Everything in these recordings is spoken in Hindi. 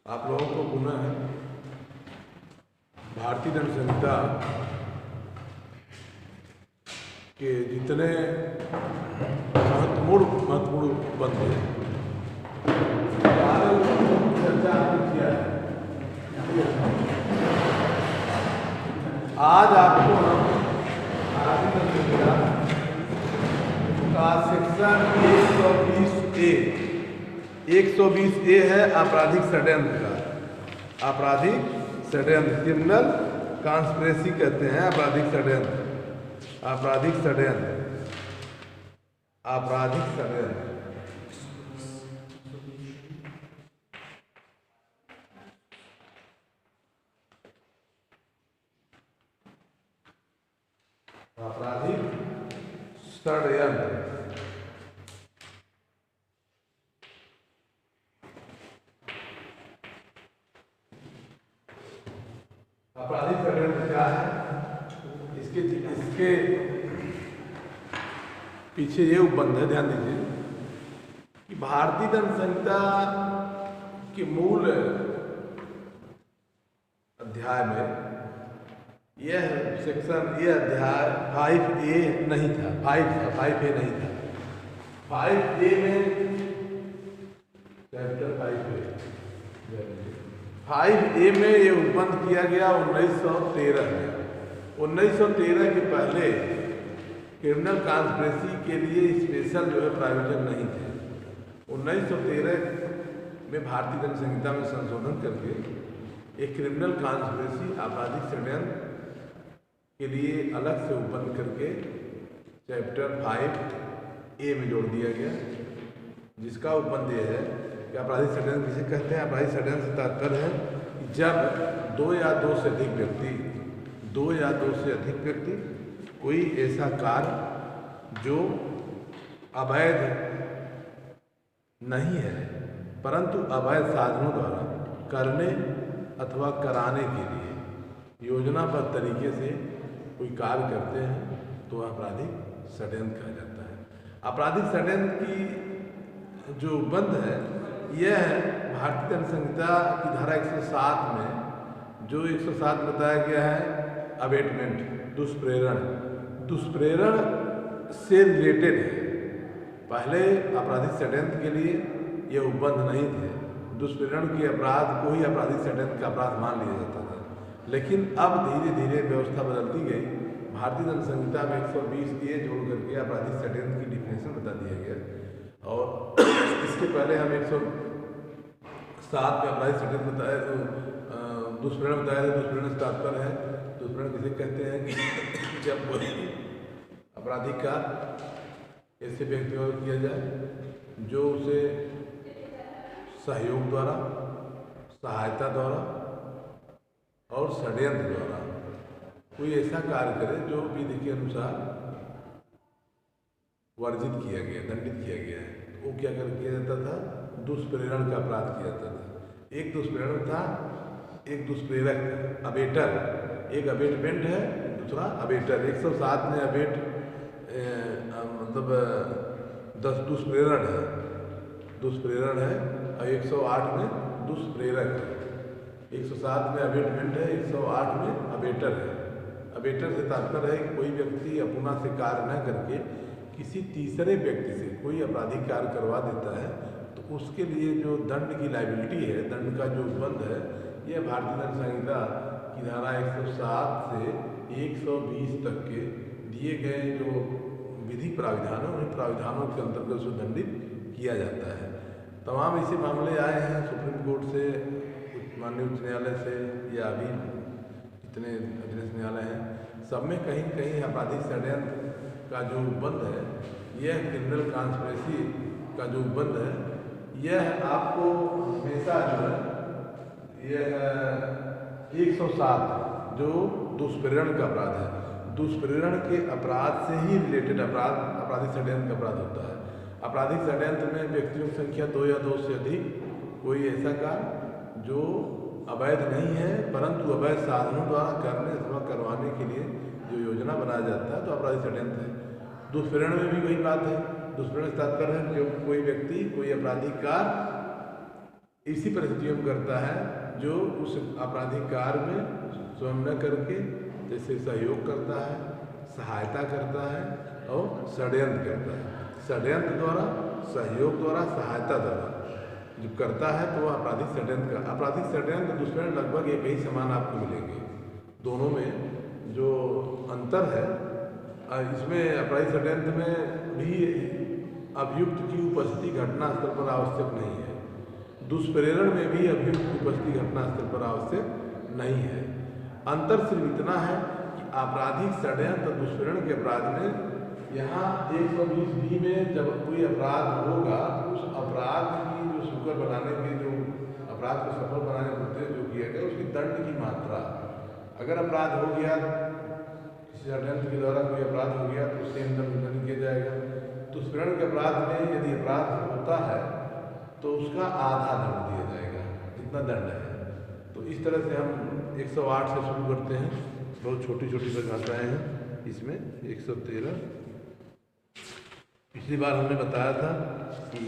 आप लोगों को पुनः भारतीय दंड संहिता के जितने महत्वपूर्ण बंद हैं चर्चा किया है। आज आपको हम भारतीय दंड संहिता का सेक्शन 120A है आपराधिक षड्यंत्र का। आपराधिक षड्यंत्र, क्रिमिनल कॉन्स्पिरेसी कहते हैं आपराधिक षड्यंत्र। आपराधिक षड्यंत्र, आपराधिक षड्यंत्र। आपराधिक षड्यंत्र आपराधिक षड्यंत्र क्या है? इसके पीछे ये उपबंध है, ध्यान दीजिए कि भारतीय दंड संहिता के मूल अध्याय में यह सेक्शन, यह अध्याय 5A नहीं था, 5A नहीं था। 5A में चैप्टर 5A में ये उपबंध किया गया 1913 में। 1913 के पहले क्रिमिनल कॉन्स्पिरेसी के लिए स्पेशल जो है प्राविजन नहीं थे। 1913 में भारतीय दंड संहिता में संशोधन करके एक क्रिमिनल कॉन्स्पिरेसी आपराधिक षड्यंत्र के लिए अलग से उपबंध करके चैप्टर 5A में जोड़ दिया गया, जिसका उपबंध यह है कि आपराधिक षड्यंत्र किसे कहते हैं। आपराधिक षड्यंत्र से तात्पर्य है कि जब दो या दो से अधिक व्यक्ति कोई ऐसा कार्य जो अवैध नहीं है परंतु अवैध साधनों द्वारा करने अथवा कराने के लिए योजनाबद्ध तरीके से कोई कार्य करते हैं तो आपराधिक षड्यंत्र कहा जाता है। आपराधिक षड्यंत्र की जो बंद है यह भारतीय दंड संहिता की धारा 107 में, जो 107 बताया गया है अबेटमेंट, दुष्प्रेरण से रिलेटेड है। पहले आपराधिक षड्यंत्र के लिए यह उपबंध नहीं थे। दुष्प्रेरण के अपराध को ही आपराधिक षड्यंत्र का अपराध मान लिया जाता था, लेकिन अब धीरे धीरे व्यवस्था बदलती गई। भारतीय दंड संहिता में 120A जोड़ करके आपराधिक षड्यंत्र की डिफिनेशन बता दिया गया, और इसके पहले हम 107 में आपराधिक षड्यंत्र बताया, दुष्प्रेरण बताया था। दुष्प्रेरण से तात्पर्य है, दुष्प्रेरण किसे कहते हैं कि जब कोई आपराधिक का ऐसे व्यक्ति और किया जाए जो उसे सहयोग द्वारा, सहायता द्वारा और षड्यंत्र द्वारा कोई ऐसा कार्य करे जो विधि के अनुसार वर्जित किया गया, दंडित किया गया है, तो वो क्या किया जाता था? दुष्प्रेरण का अपराध किया जाता था। एक दुष्प्रेरण था, एक दुष्प्रेरक, अबेटर। एक अबेटमेंट है, दूसरा अबेटर। 107 में अबेट मतलब 10 दुष्प्रेरण है और 108 में दुष्प्रेरक है। 107 में अबेटमेंट है, 108 में अबेटर है। अबेटर से तात्पर्य है कि कोई व्यक्ति अपना से कार्य न करके किसी तीसरे व्यक्ति से कोई आपराधिक कार्य करवा देता है तो उसके लिए जो दंड की लायबिलिटी है, दंड का जो उपबंध है, यह भारतीय दंड संहिता की धारा 107 से 120 तक के दिए गए जो विधि प्राविधान है, उन प्राविधानों के अंतर्गत उसको दंडित किया जाता है। तमाम ऐसे मामले आए हैं सुप्रीम कोर्ट से, माननीय उच्च न्यायालय से, या अभी जितने अधीनस्थ न्यायालय हैं, सब में कहीं कहीं आपराधिक षड्यंत्र का जो उपबंध है, यह क्रिमिनल कॉन्स्पिरेसी का जो उपबंध है, यह आपको हमेशा जो है यह 107 जो दुष्प्रेरण का अपराध है, दुष्प्रेरण के अपराध से ही रिलेटेड अपराध आपराधिक षड्यंत्र का अपराध होता है। आपराधिक षड्यंत्र में व्यक्तियों की संख्या 2 या 2 से अधिक कोई ऐसा कार्य जो अवैध नहीं है परंतु अवैध साधनों द्वारा करने अथवा करवाने के लिए जो योजना बनाया जाता है तो आपराधिक षड्यंत्र है। दुष्प्रेरण में भी वही बात है। दुष्प्रेरण से तात्पर्य है जो कोई व्यक्ति कोई आपराधिक कार्य इसी परिस्थितियों में करता है जो उस आपराधिक कार्य में स्वयं न करके जैसे सहयोग करता है, सहायता करता है और षड्यंत्र करता है। षड्यंत्र द्वारा, सहयोग द्वारा, सहायता द्वारा जब करता है तो वह आपराधिक षड्यंत्र का। आपराधिक षड्यंत्र दुष्प्रेरण लगभग एक ही समान आपको मिलेंगे। दोनों में जो अंतर है, इसमें आपराधिक षड्यंत्र में भी अभियुक्त की उपस्थिति घटनास्थल पर आवश्यक नहीं है। दुष्प्रेरण में भी अभियुक्त की उपस्थिति घटनास्थल पर आवश्यक नहीं है। अंतर सिर्फ इतना है कि आपराधिक षड्यंत्र दुष्प्रेरण के अपराध में यहाँ 120B में जब कोई अपराध होगा तो उस अपराध की जो सुकर बनाने के, जो अपराध को सफल बनाने के उद्देश्य जो किया गया उसकी दंड की मात्रा, अगर अपराध हो गया किसी षड्यंत्र के द्वारा कोई अपराध हो गया तो सेम दंड किया जाएगा। दुष्प्रेरण के अपराध में यदि अपराध होता है तो उसका आधा दंड दिया जाएगा जितना दंड है। तो इस तरह से हम 108 से शुरू करते हैं। बहुत छोटी छोटी परिभाषाएँ हैं इसमें। 113 पिछली बार हमने बताया था कि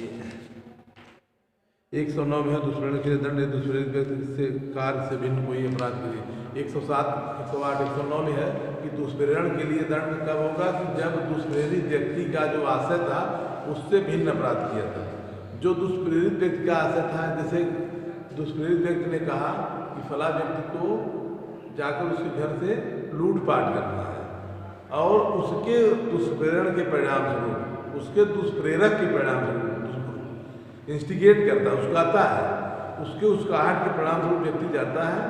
109 में है दुष्प्रेरण के लिए दंड है दुष्प्रेरित व्यक्ति से कार्य से भिन्न कोई अपराध के लिए। 107, 108, 109 में है कि दुष्प्रेरण के लिए दंड कब होगा कि जब दुष्प्रेरित व्यक्ति का जो आशय था उससे भिन्न अपराध किया था। जो दुष्प्रेरित व्यक्ति का आशय था, जैसे दुष्प्रेरित व्यक्ति ने कहा कि फला व्यक्ति को जाकर उसके घर से लूटपाट करना है और उसके दुष्प्रेरण के परिणाम स्वरूप, उसके दुष्प्रेरक के परिणाम स्वरूप इंस्टिगेट करता है, उसकाता है, उसके उसकाहट के परिणाम स्वरूप व्यक्ति जाता है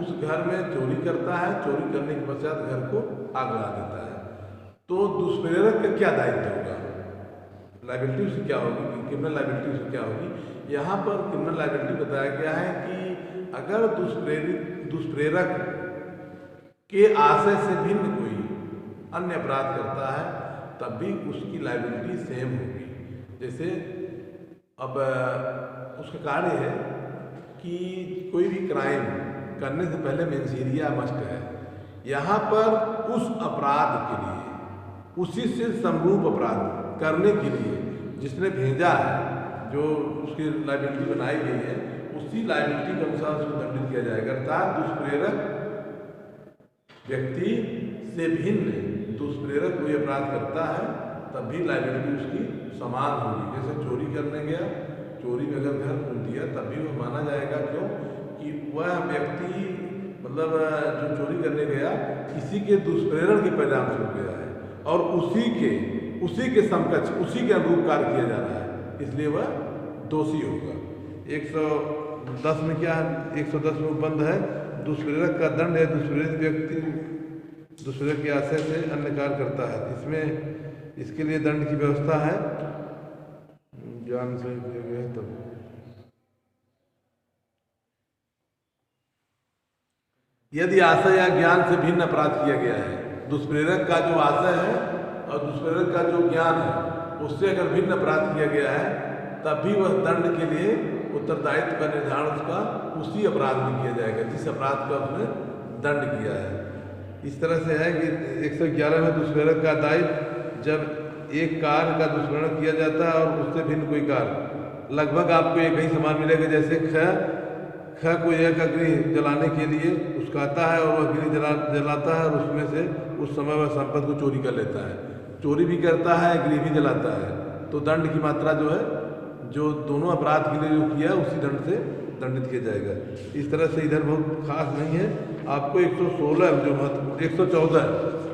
उस घर में चोरी करता है। चोरी करने के पश्चात घर को आग लगा देता है। तो दुष्प्रेरक का क्या दायित्व होगा, लाइबिलिटी उसकी क्या होगी, क्रिमिनल लाइबिलिटी उसकी क्या होगी। यहाँ पर क्रिमिनल लाइबिलिटी बताया गया है कि अगर दुष्प्रेरक के आशय से भिन्न कोई अन्य अपराध करता है तब भी उसकी लाइबिलिटी सेम होगी। जैसे अब उसका कार्य है कि कोई भी क्राइम करने से पहले मेंसिरिया मस्ट है। यहाँ पर उस अपराध के लिए, उसी से समरूप अपराध करने के लिए जिसने भेजा है, जो उसकी लाइबिलिटी बनाई गई है, उसी लाइबिलिटी के अनुसार उसको दंडित किया जाएगा। अर्थात दुष्प्रेरक व्यक्ति से भिन्न दुष्प्रेरक कोई अपराध करता है तब भी लाइबिलिटी उसकी समान होगी। जैसे चोरी करने गया, चोरी में अगर घर फूट दिया तब भी वो माना जाएगा, क्यों कि वह व्यक्ति मतलब जो चोरी करने गया किसी के दुष्प्रेरण के परिणाम स्वरूप गया है और उसी के समकक्ष, उसी के अनुरूप कार्य किया जा रहा है, इसलिए वह दोषी होगा। 110 में क्या है, 110 में बंद है दुष्प्रेरक का दंड है दुष्प्रेरित व्यक्ति दुष्प्रेरक के आशय से अन्य कार्य करता है। इसमें इसके लिए दंड की व्यवस्था है, ज्ञान से किया गया है। तब यदि आशय या ज्ञान से भिन्न अपराध किया गया है, दुष्प्रेरक का जो आशय है और दुष्प्रेरक का जो ज्ञान है उससे अगर भिन्न अपराध किया गया है तब भी वह दंड के लिए उत्तरदायित्व का निर्धारण उसका उसी अपराध में किया जाएगा जिस अपराध का उसने दंड किया है। इस तरह से है कि 111 में दुष्प्रेरक का दायित्व, जब एक कार्य का दुष्प्रेरण किया जाता है और उससे भिन्न कोई कार्य, लगभग आपको एक ही समान मिलेगा। जैसे ख को एक गृह जलाने के लिए उसकाता है और वह गृह जलाता है और उसमें से उस समय वह संपत्ति को चोरी कर लेता है, चोरी भी करता है, गृह भी जलाता है, तो दंड की मात्रा जो है जो दोनों अपराध के लिए जो किया उसी दंड से दंडित किया जाएगा। इस तरह से इधर बहुत खास नहीं है। आपको 116 जो महत्वपूर्ण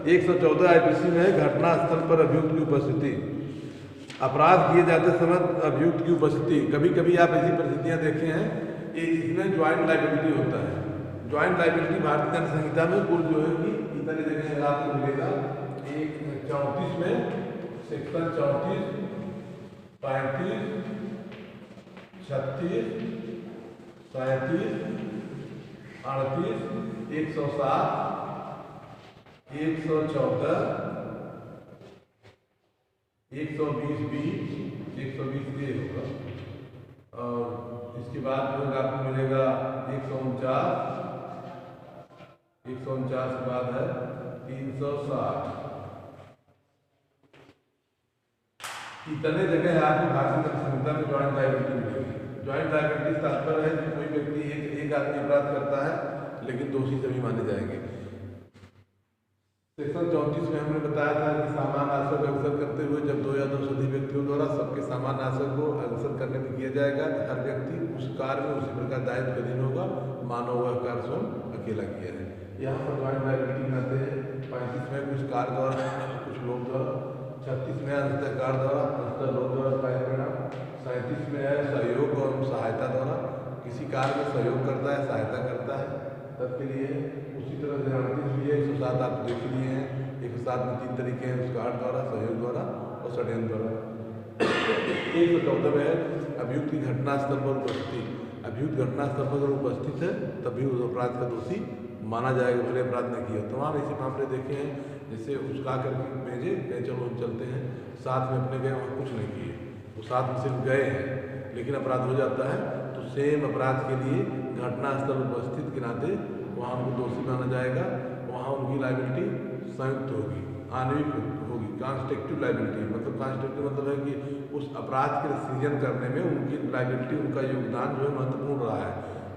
114 IPC में है घटनास्थल पर अभियुक्त की उपस्थिति। अपराध किए जाते समय अभियुक्त की उपस्थिति, कभी कभी आप ऐसी परिस्थितियाँ देखे हैं कि इसमें ज्वाइंट लाइबिलिटी होता है। ज्वाइंट लाइबिलिटी भारतीय दंड संहिता में कुल जो है कि इतने जगह आपको मिलेगा। 34 में सेक्शन 34, 35, 36, 37, 38, 107, 114, 120B, 120A होगा और इसके बाद जो आपको मिलेगा 149 के बाद है 360। इतने जगह आपको भारतीय दंड संहिता में ज्वाइंट लाइबिलिटी मिलेगी। ज्वाइंट लायबिलिटी तात्पर्य है कि कोई व्यक्ति एक आदमी अपराध करता है लेकिन दोषी सभी माने जाएंगे। सेक्शन 34 में हमने बताया था कि सामान आश्रय का अवसर करते हुए जब 2 या 2 से अधिक व्यक्तियों द्वारा सबके सामान आश्रय को अवसर करने में किया जाएगा तो हर व्यक्ति उस कार्य में उसी प्रकार दायित्व का अधीन होगा, मानो वह कार्य स्वयं अकेला किया है। यहाँ पर ज्वाइंट लायबिलिटी आते हैं 35 में कुछ कार्य द्वारा, कुछ लोग द्वारा, 36 में अंततः कार्य द्वारा, अंततः लोग द्वारा कार्य परिणाम, 37 में है सहयोग और सहायता द्वारा, किसी कार्य में सहयोग करता है, सहायता करता है सबके लिए। उसी तरह से 38 भी है, 107 आप देख लिए हैं, 107 में 3 तरीके हैं, उसका कार्य द्वारा, सहयोग द्वारा और षड्यंत्र द्वारा। 114 में है अभियुक्त की घटनास्थल पर उपस्थित। अभियुक्त घटनास्थल पर अगर उपस्थित है तभी उस अपराध का दोषी माना जाएगा, भले अपराध नहीं किया। तमाम ऐसे मामले देखे हैं, जैसे उसका करके भेजे कहीं चलो हम चलते हैं, साथ में अपने गए वहाँ कुछ नहीं किए, वो साथ में सिर्फ गए हैं लेकिन अपराध हो जाता है, तो सेम अपराध के लिए घटनास्थल उपस्थित के नाते वहाँ उनको दोषी माना जाएगा। वहाँ उनकी लायबिलिटी संयुक्त होगी, आणविक होगी, कॉन्स्ट्रक्टिव लायबिलिटी। मतलब कॉन्स्ट्रक्टिव मतलब है कि उस अपराध के सृजन करने में उनकी लायबिलिटी, उनका योगदान जो है महत्वपूर्ण रहा है।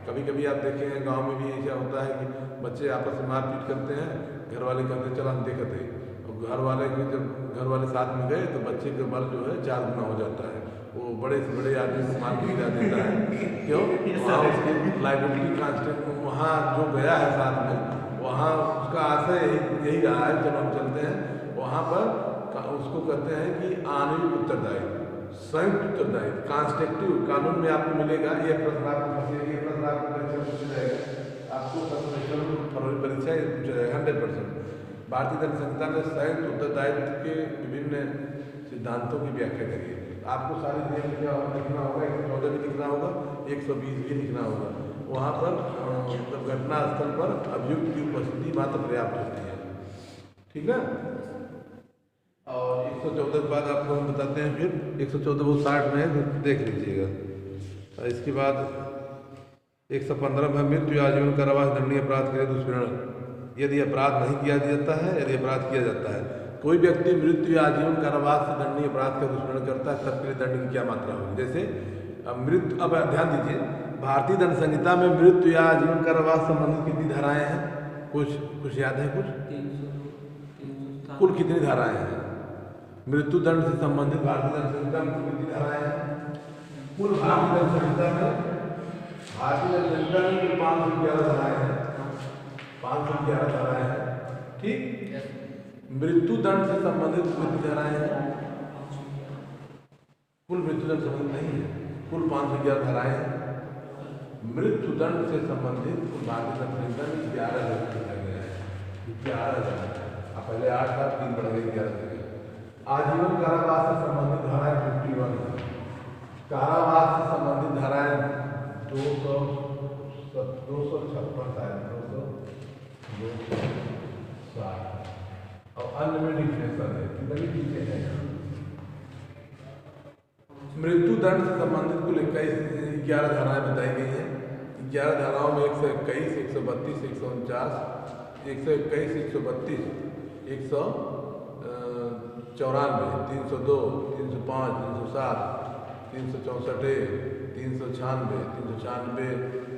कभी कभी आप देखे हैं गांव में भी ऐसा होता है कि बच्चे आपस में मारपीट करते हैं, घर वाले कहते हैं चल हम देखते हैं, और घर वाले के जब घर वाले साथ में गए तो बच्चे का बल जो है 4 गुना हो जाता है, वो बड़े से बड़े आदमी को मार पीट देता है। क्यों? वहाँ उसकी लायबिलिटी कॉन्स्टेंट, वहाँ जो गया है साथ में, वहाँ उसका आशय यही रहा है जब हम चलते हैं वहाँ पर उसको कहते हैं कि आणविक उत्तरदायित्व, संयुक्त उत्तरदायित्व, कॉन्स्ट्रक्टिव। कानून में आपको मिलेगा, ये प्रश्न आपको फंसेगा, ये प्रश्न आपको परीक्षा पूछा जाएगा, आपको फरवरी परीक्षा पूछा जाएगा 100%। भारतीय दंड संहिता में संयुक्त उत्तरदायित्व के विभिन्न सिद्धांतों की व्याख्या करिए। आपको सारे नियम लिखना होगा, 114 भी लिखना होगा, 120 भी लिखना होगा। वहाँ पर मतलब घटना स्थल पर अभियुक्त की उपस्थिति मात्र पर्याप्त होती है, ठीक है। और 114 के बाद आपको हम बताते हैं फिर 114 वो 60 में है, देख लीजिएगा। इसके बाद 115 में मृत्यु आजीवन कारावास दंडनीय अपराध के लिए दुष्प्रेरण। यदि अपराध नहीं किया जाता है, यदि अपराध किया जाता है, कोई व्यक्ति मृत्यु या आजीवन कारावास से दंडनीय अपराध का दुष्प्रेरण करता है, तब के लिए दंड की क्या मात्रा होगी। जैसे मृत्यु, अब ध्यान दीजिए, भारतीय दंड संहिता में मृत्यु या आजीवन कारावास संबंधित कितनी धाराएं हैं? कुछ याद है? कुल कितनी धाराएं हैं मृत्यु दंड से संबंधित भारतीय दंड संहिता में? कुल कितनी धाराएं हैं? कुल भारतीय दंड संहिता में, भारतीय दंड संहिता में कुल 511 धाराएं हैं, 511 धाराएं हैं, ठीक। मृत्यु दंड से संबंधित कितनी धाराएं हैं? कुल मृत्यु दंड संबंधित नहीं है, कुल 511 धाराएं हैं। मृत्यु दंड से संबंधित कुल भारतीय दंड संहिता में 11 लिखा गया है, 11। अब पहले 8 था, 3 बढ़ गए, 11 जगह। आजीवन कारावास से संबंधित धाराएं 51 है। कारावास से संबंधित धाराएं 256 शायद, 260, और अन्य में डिफिनेशन है, कितनी चीजें हैं। मृत्यु दंड से संबंधित कुल 11 धाराएं बताई गई हैं। 11 धाराओं में 121, 132, 149, 121, 132, 194, 302, 305, 307, 364, 396, 396,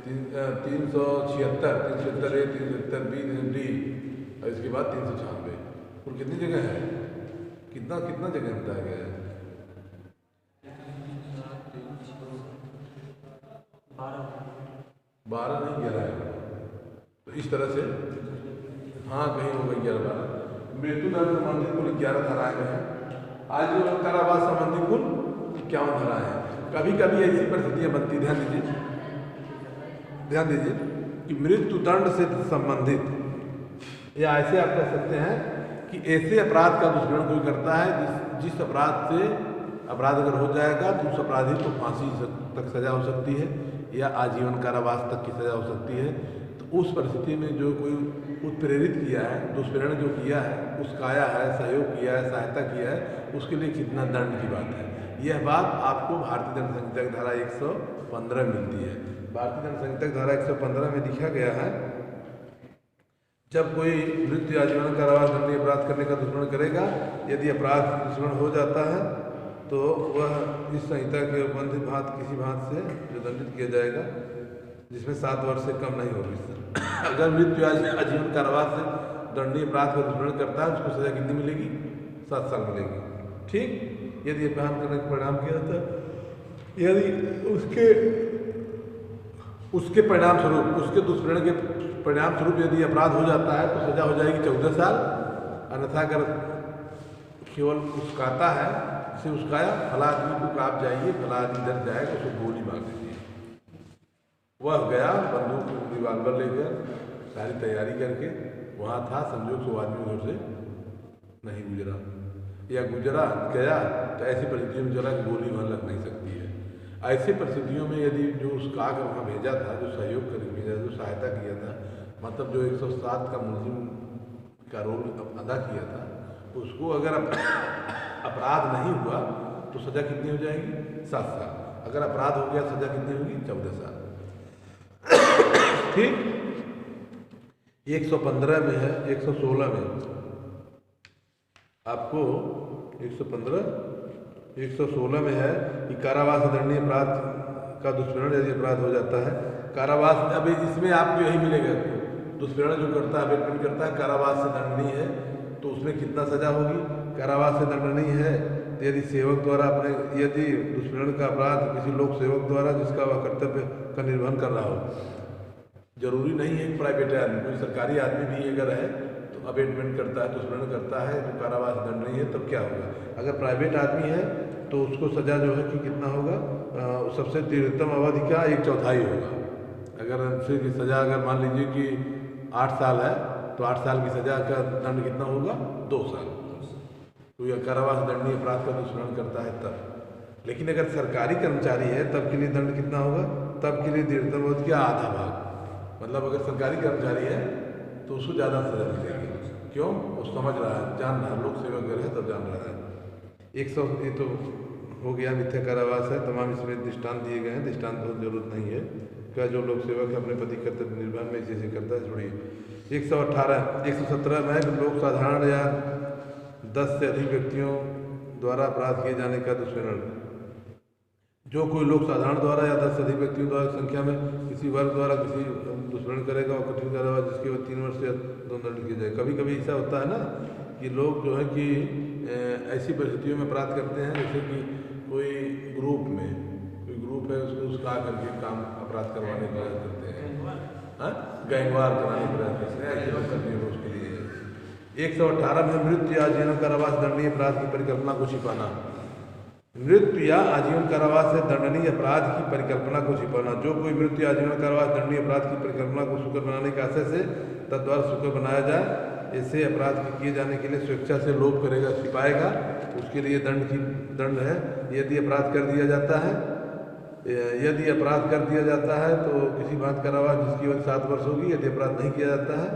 376, 376 A, 376 B, 300 D, और इसके बाद 396। कुल कितनी जगह है? कितना जगह बताया गया है? 12 नहीं, 11 है। तो इस तरह से हाँ कहीं होगा 11-12। मृत्यु दंड संबंधित कुल 11 धाराएं हैं। आजीवन कारावास संबंधी कुल 51 धाराएं हैं। कभी कभी ऐसी परिस्थितियां बनती, ध्यान दीजिए कि मृत्यु दंड से संबंधित, या ऐसे आप कह सकते हैं कि ऐसे अपराध का दुष्प्रेरण कोई करता है जिस अपराध से अपराध अगर हो जाएगा तो उस अपराधी को फांसी तक सजा हो सकती है या आजीवन कारावास तक की सजा हो सकती है। तो उस परिस्थिति में जो कोई उत्प्रेरित किया है, दुष्प्रेरण जो किया है, उसकाया है, सहयोग किया है, सहायता किया है, उसके लिए कितना दंड की बात है। यह बात आपको भारतीय दंड संहिता की धारा 115 मिलती है। भारतीय दंड संहिता की धारा 115 में लिखा गया है, जब कोई मृत्यु आजीवन कारावास दंडनीय अपराध करने का दुष्प्रेरण करेगा, यदि अपराध दुष्प्रेरण हो जाता है तो वह इस संहिता के बंध भात किसी भात से जो दंडित किया जाएगा जिसमें 7 वर्ष से कम नहीं होगी। अगर मृत्यु आजीवन कारावास से दंडनीय अपराध का दुष्कर्म करता है उसको सजा कितनी मिलेगी? 7 साल मिलेगी। ठीक, यदि अपराध करने का परिणाम किया जाता है, यदि उसके परिणाम स्वरूप, उसके दुष्कर्म के परिणाम स्वरूप यदि अपराध हो जाता है तो सजा हो जाएगी 14 साल। अन्यथा अगर केवल उसकाता है, जिसे उसकाया फला आदमी को आप जाइए, फला आदमी डर जाएगा, उसको गोली मार दीजिए। वह गया बंदूक रिवाल्वर लेकर, सारी तैयारी करके वहाँ था, संजोग से वो आदमी उधर से नहीं गुजरा, या गुजरा गया तो ऐसी परिस्थितियों में चला कि गोली वहाँ लग नहीं सकती है। ऐसी परिस्थितियों में यदि जो उसका कर वहाँ भेजा था, जो सहयोग कर भेजा, जो सहायता किया था, मतलब जो 107 का मुलजिम का रोल अदा किया था, उसको अगर अपराध नहीं हुआ तो सज़ा कितनी हो जाएगी? 7 साल। अगर अपराध हो गया सज़ा कितनी होगी? 14 साल। ठीक, 115 में है, 116 में आपको 116 में है कि कारावास दंडनीय अपराध का दुष्प्रेरण यदि अपराध हो जाता है, कारावास, अभी इसमें आपको यही मिलेगा, दुष्प्रेरण जो करता है, अबेटमेंट करता है, कारावास से दंडनीय है, तो उसमें कितना सजा होगी? कारावास से दंडनीय है तो यदि सेवक द्वारा यदि दुष्प्रेरण का अपराध किसी लोक सेवक द्वारा जिसका वह कर्तव्य का निर्वहन कर रहा हो, जरूरी नहीं है प्राइवेट आदमी, कोई सरकारी आदमी भी अगर है तो अबेटमेंट करता है, दुष्प्रेरण करता है, तो कारावास दंडनीय है, तब क्या होगा? अगर प्राइवेट आदमी है तो उसको सजा जो है कि कितना होगा? सबसे दीर्घतम अवधि का 1/4 होगा। अगर उसकी सजा अगर मान लीजिए कि 8 साल है तो 8 साल की सजा का दंड कितना होगा? 2 साल। तो यह कारावास दंडनीय अपराध का दुष्प्रेरण करता है तब। लेकिन अगर सरकारी कर्मचारी है तब के लिए दंड कितना होगा? तब के लिए दीर्घतम अवधि का आधा भाग। मतलब अगर सरकारी कर्मचारी है तो उसको ज़्यादा सजा मिलेगी। क्यों? वो समझ रहा है, जान रहा है, लोक सेवक अगर है तब जान रहा है। 100 ये तो हो गया मिथ्या कारावास है, तमाम इसमें दृष्टांत दिए गए हैं, दृष्टांत बहुत जरूरत नहीं है। क्या जो लोक सेवक अपने पति कर्तव्य निर्वहन में इसे करता है, छोड़िए। 117 में लोक साधारण या 10 से अधिक व्यक्तियों द्वारा अपराध किए जाने का दुष्प्रेरण। जो कोई लोक साधारण द्वारा या 10 से अधिक व्यक्तियों द्वारा संख्या में किसी वर्ग द्वारा किसी दुष्प्रेरण करेगा और कठिन कारावास जिसके बाद 3 वर्ष या 2 दंड किया जाए। कभी कभी ऐसा होता है ना कि लोग जो है कि ऐसी परिस्थितियों में अपराध करते हैं, जैसे कि कोई ग्रुप है, उसको उसका करके काम अपराध करवाने का करते हैं, गैंगवार कराने का प्रयास करते हैं, ऐसे लोग करते हैं। उसके लिए 118 में मृत्यु या आजीवन कारावास दंडनीय अपराध की परिकल्पना को छिपाना। मृत्यु या आजीवन कारावास से दंडनीय अपराध की परिकल्पना को छिपाना। जो कोई मृत्यु या आजीवन कारावास दंडनीय अपराध की परिकल्पना को सुकर बनाने के आशय से तद्वारा सुकर बनाया जाए, ऐसे अपराध के किए जाने के लिए स्वेच्छा से लोभ करेगा, छिपाएगा, उसके लिए दंड है। यदि अपराध कर दिया जाता है तो किसी बात कारावास जिसकी वजह 7 वर्ष होगी। यदि अपराध नहीं किया जाता है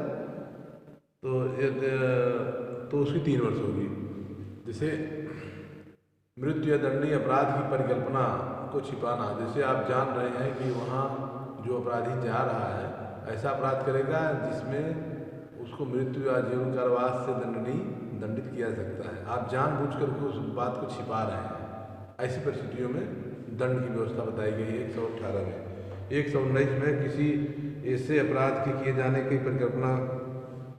तो उसकी 3 वर्ष होगी। जैसे मृत्यु या दंडनीय अपराध की परिकल्पना को छिपाना, जैसे आप जान रहे हैं कि वहाँ जो अपराधी जा रहा है ऐसा अपराध करेगा जिसमें उसको मृत्यु या आजीवन कारावास से दंडित किया जा सकता है। आप जानबूझकर के उस बात को छिपा रहे हैं। ऐसी परिस्थितियों में दंड की व्यवस्था बताई गई है 118 में। 119 में किसी ऐसे अपराध के किए जाने की परिकल्पना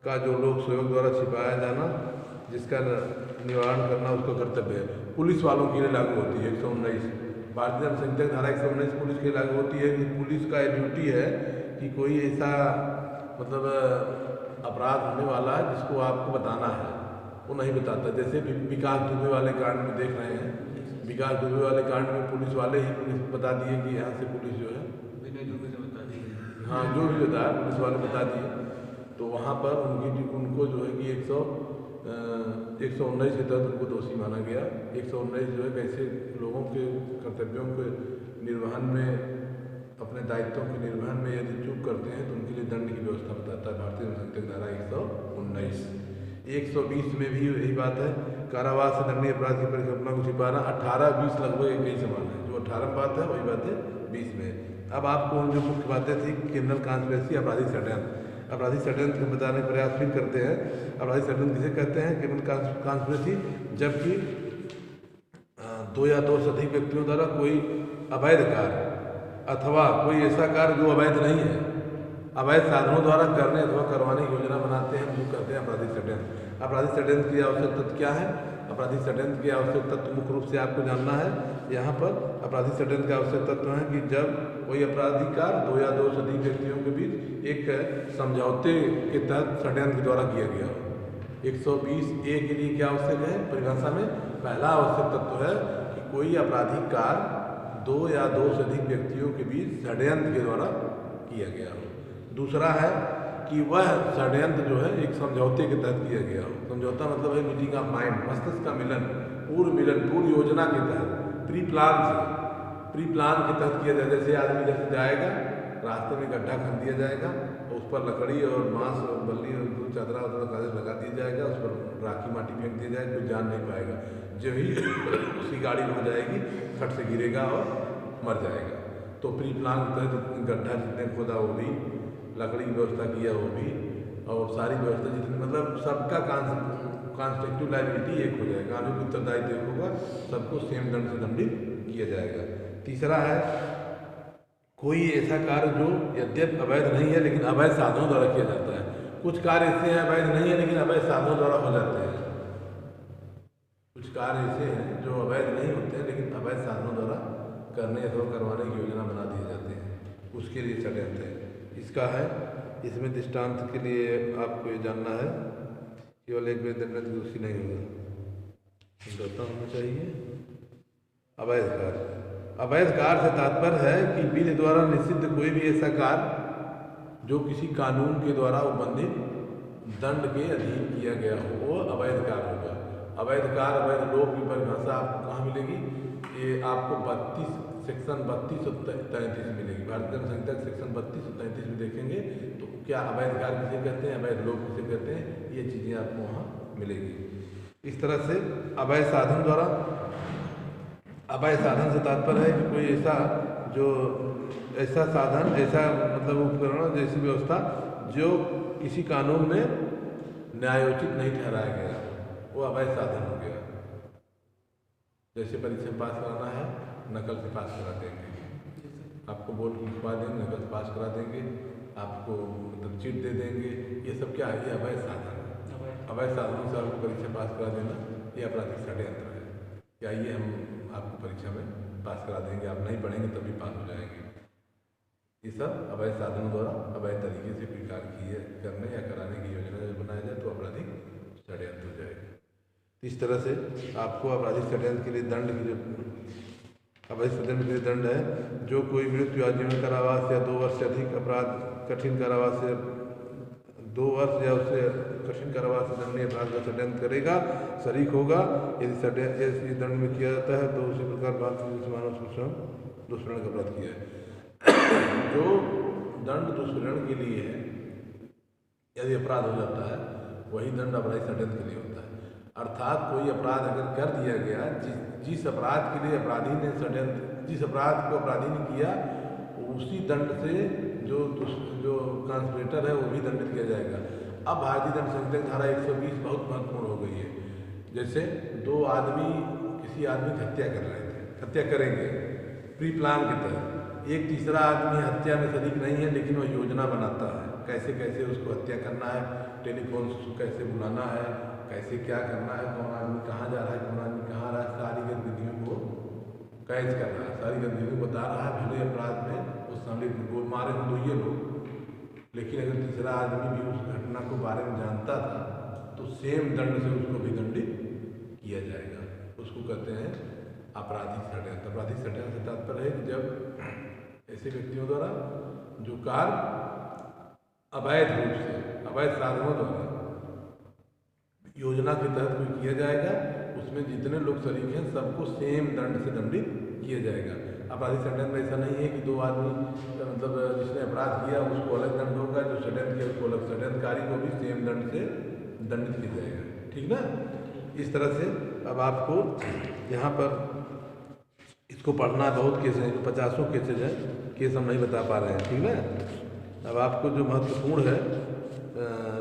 का जो लोक सेवक द्वारा छिपाया जाना, जिसका निवारण करना उसका कर्तव्य है। पुलिस वालों के लिए लागू होती है 119। भारतीय दंड संहिता धारा 119 पुलिस के लिए लागू होती है कि पुलिस का ड्यूटी है कि कोई ऐसा मतलब अपराध होने वाला है जिसको आपको बताना है, वो नहीं बताता। जैसे विकास दुबे वाले कांड में देख रहे हैं, विकास दुबे वाले कांड में पुलिस वाले ही पुलिस बता दिए कि यहाँ से पुलिस जो है हाँ जो भी बताया पुलिस वाले बता दिए। तो वहाँ पर उनको जो है कि 119 के तहत उनको दोषी माना गया। 119 जो है कैसे लोगों के कर्तव्यों के निर्वहन में, अपने दायित्वों के निर्वहन में यदि चूक करते हैं तो उनके लिए दंड की व्यवस्था बताता है भारतीय दंड संहिता धारा 119। 120 में भी यही बात है, कारावास से दंडनीय अपराध की परिकल्पना को छिपाना। 18-20 लगभग एक ही समान है, जो 18 में बात है वही बात है 20 में। अब आपको जो मुख्य बातें थी, क्रिमिनल कॉन्स्पिरेसी, आपराधिक षड्यंत्र। आपराधिक षड्यंत्र को बताने का प्रयास फिर करते हैं। आपराधिक षड्यंत्र किसे कहते हैं? क्रिमिनल कॉन्स्पिरेसी, जबकि दो या दो से अधिक व्यक्तियों द्वारा कोई अवैध कार्य अथवा कोई ऐसा कार्य जो अवैध नहीं है, अवैध साधनों द्वारा करने अथवा करवाने की योजना बनाते हैं, जो कहते हैं आपराधिक षड्यंत्र। आपराधिक षड्यंत्र की आवश्यक तत्व क्या है? आपराधिक षड्यंत्र की आवश्यक तत्व मुख्य रूप से आपको जानना है। यहाँ पर आपराधिक षड्यंत्र के आवश्यक तत्व हैं कि जब कोई आपराधिक कार्य दो या दो से अधिक व्यक्तियों के बीच एक समझौते के तहत षड्यंत्र द्वारा किया गया हो। 120A के लिए क्या आवश्यक है? परिभाषा में पहला आवश्यक तत्व है कि कोई आपराधिक कार्य दो या दो से अधिक व्यक्तियों के बीच षड्यंत्र के द्वारा किया गया हो। दूसरा है कि वह षड्यंत्र जो है एक समझौते के तहत किया गया हो। समझौता मतलब है मीटिंग ऑफ माइंड, मस्तिष्क का मिलन, पूर्व योजना के तहत, प्री प्लान के तहत किया जाए। जैसे आदमी इधर से जाएगा, रास्ते में गड्ढा खन दिया जाएगा, उस पर लकड़ी और बांस और बल्ली और चादरा कागज लगा दिया जाएगा, उस पर राखी माटी फेंक दिया जाएगा, कोई जान नहीं पाएगा। जो ही उसकी गाड़ी हो जाएगी, फट से गिरेगा और मर जाएगा। तो प्री प्लान के तहत गड्ढा जितने खोदा वो भी, लकड़ी की व्यवस्था किया वो भी, और सारी व्यवस्था जितनी, मतलब सबका कॉन्स्ट्रक्टिव लायबिलिटी एक हो जाएगा, कानूनी उत्तरदायित्व एक होगा, सबको सेम दंड से दंडित किया जाएगा। तीसरा है कोई ऐसा कार्य जो यद्यप अवैध नहीं है लेकिन अवैध साधनों द्वारा किया जाता है। कुछ कार्य ऐसे हैं अवैध नहीं है लेकिन अवैध साधनों द्वारा हो जाते हैं। कुछ कार्य ऐसे हैं जो अवैध नहीं होते हैं लेकिन अवैध साधनों द्वारा करने अथवा करवाने की योजना बना दिए जाते हैं, उसके लिए षड्यंत्र है। इसका है, इसमें दृष्टांत के लिए आपको ये जानना है, केवल एक दंड दूसरी नहीं होगा, समझौता होना चाहिए। अवैध कार्य, अवैध कार्य से तात्पर्य है कि विधि द्वारा निषिद्ध कोई भी ऐसा कार्य जो किसी कानून के द्वारा उल्लंघित दंड के अधीन किया गया हो, वो अवैध कार्य होगा। अवैध कार्य, अवैध लोक की परिभाषा आपको कहाँ मिलेगी? ये आपको 32 सेक्शन 32 और 33 मिलेगी। भारतीय दंड संहिता सेक्शन 32 और 33 में देखेंगे तो क्या अवैध कार्य किसे कहते हैं, अवैध लोक किसे कहते हैं, ये चीज़ें आपको वहाँ मिलेगी। इस तरह से अवैध साधन द्वारा, अवैध साधन से तात्पर्य है कि कोई ऐसा जो ऐसा साधन, ऐसा मतलब उपकरण, जैसी व्यवस्था जो किसी कानून में न्यायोचित नहीं ठहराया गया, वो अवैध साधन हो गया। जैसे परीक्षा में पास कराना है, नकल से पास करा देंगे, आपको बोर्ड लिखवा देंगे, नकल से पास करा देंगे, आपको मतलब चीट दे देंगे, ये सब क्या है? ये अवैध साधन है। अवैध साधनों से आपको परीक्षा पास करा देना ये आपराधिक षड्यंत्र है। क्या ये हम आपको परीक्षा में पास करा देंगे, आप नहीं पढ़ेंगे तभी पास हो जाएंगे। ये सब अवैध साधनों द्वारा अवैध तरीके से कोई कार्य करने या कराने की योजना जब बनाया जाए तो आपराधिक षड्यंत्र हो जाएगा। इस तरह से आपको आपराधिक षड्यंत्र के लिए दंड की जो अवैध षड्यंत्र के लिए दंड है, जो कोई मृत्यु या जीवन कारावास या 2 वर्ष से अधिक अपराध कठिन कारावास से 2 वर्ष या उससे कठिन कारावास से दंडनीय अपराध का षड्यंत्र करेगा, शरीक होगा। यदि दंड में किया जाता है तो उसी प्रकार मानव दुष्कर्म का अपराध किया है। जो दंड दुष्कर्म के लिए है, यदि अपराध हो जाता है वही दंड अपराधिक षड्यंत्र के लिए होता है। अर्थात कोई अपराध अगर कर दिया गया, जिस अपराध के लिए अपराधी ने षड्यंत्र, जिस अपराध को अपराधी ने किया, उसी दंड से जो कॉन्स्पिरेटर है वो भी दंडित किया जाएगा। अब भारतीय दंड संहिता की धारा 120 बहुत महत्वपूर्ण हो गई है। जैसे 2 आदमी किसी आदमी की हत्या कर रहे थे, हत्या करेंगे प्री प्लान के तहत, एक तीसरा आदमी हत्या में शरीक नहीं है लेकिन वह योजना बनाता है, कैसे कैसे उसको हत्या करना है, टेलीफोन से कैसे बुलाना है, कैसे क्या करना है, कौन आदमी कहाँ जा रहा है, कौन आदमी कहाँ रहा है, सारी गतिविधियों को कैद कर रहा है, सारी गतिविधियों को बता रहा है। भले अपराध में उस सामने को मारे हो 2 लोग, लेकिन अगर तीसरा आदमी भी उस घटना को बारे में जानता था तो सेम दंड से उसको भी दंडित किया जाएगा। उसको कहते हैं आपराधिक षड्यंत्र। आपराधिक षड्यंत्र से तात्पर्य है कि जब ऐसे व्यक्तियों द्वारा जो कार्य अवैध रूप से, अवैध साधनों द्वारा योजना के तहत कोई किया जाएगा, उसमें जितने लोग शरीक हैं सबको सेम दंड से दंडित किया जाएगा। आपराधिक षड्यंत्र ऐसा नहीं है कि 2 आदमी मतलब जिसने अपराध किया उसको अलग दंड होगा, जो षड्यंत्र किया उसको अलग, षड्यंत्रकारी को भी सेम दंड से दंडित किया जाएगा। ठीक ना? इस तरह से अब आपको यहाँ पर इसको पढ़ना बहुत केस है, 50 केसेज है, केस हम नहीं बता पा रहे हैं। ठीक है? अब आपको जो महत्वपूर्ण है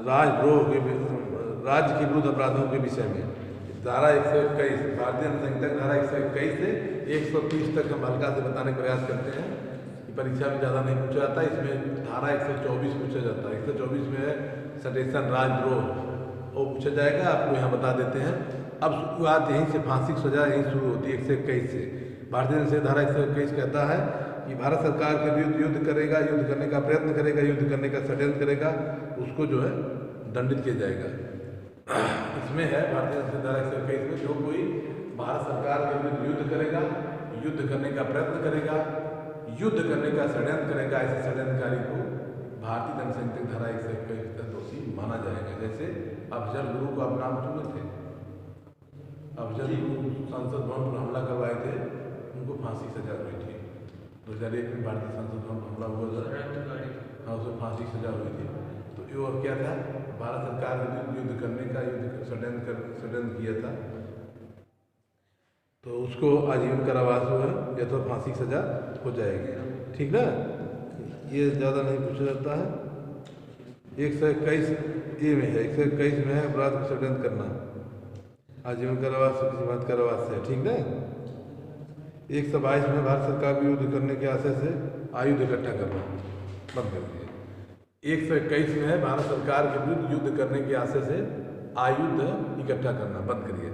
राजद्रोह के, राज्य के विरुद्ध अपराधों के विषय में धारा 121 भारतीय दंड संहिता की धारा 121 से 130 तक हम हल्का से बताने का प्रयास करते हैं कि परीक्षा में ज़्यादा नहीं पूछा जाता। इसमें धारा 124 पूछा जाता है। 124 में है सटेशन राजद्रोह, वो पूछा जाएगा, आपको यहाँ बता देते हैं। अब शुरुआत यहीं से फांसी की सजा यहीं शुरू होती है 121 से। भारतीय दंड संहिता धारा 121 कहता है कि भारत सरकार के विरुद्ध युद्ध करेगा, युद्ध करने का प्रयत्न करेगा, युद्ध करने का षड्यंत्र करेगा, उसको जो है दंडित किया जाएगा। इसमें है भारतीय दंड संहिता धारा 121 में, जो कोई भारत सरकार के विरुद्ध युद्ध करेगा, युद्ध करने का प्रयत्न करेगा, युद्ध करने का षड्यंत्र करेगा, ऐसे षड्यंत्रकारी को भारतीय दंड संहिता धारा 121 का दोषी माना जाएगा। जैसे अफजल गुरु को आप नाम सुने थे, अफजल गुरु संसद भवन पर हमला करवाए थे, उनको फांसी सजा हुई थी। 2001 में भारतीय संसद भवन पर हमला हुआ था, हाँ, उसमें फांसी सजा हुई थी। तो ये क्या था, भारत सरकार के विरुद्ध युद्ध करने का षड्यंत्र किया था, तो उसको आजीवन कारावास जो है या तो फांसी की सजा हो जाएगी। ठीक ना, ये ज़्यादा नहीं पूछा जाता है। 121 ए में है, 121 में है अपराध को षड्यंत्र करना, आजीवन कारावास किसी बात कारावास से। ठीक ना, 122 में भारत सरकार को युद्ध करने के आशय से आयुध इकट्ठा करना, बंद कर दिया। 121 में है भारत सरकार के विरुद्ध युद्ध करने के आशय से आयुध इकट्ठा करना, बंद करिए।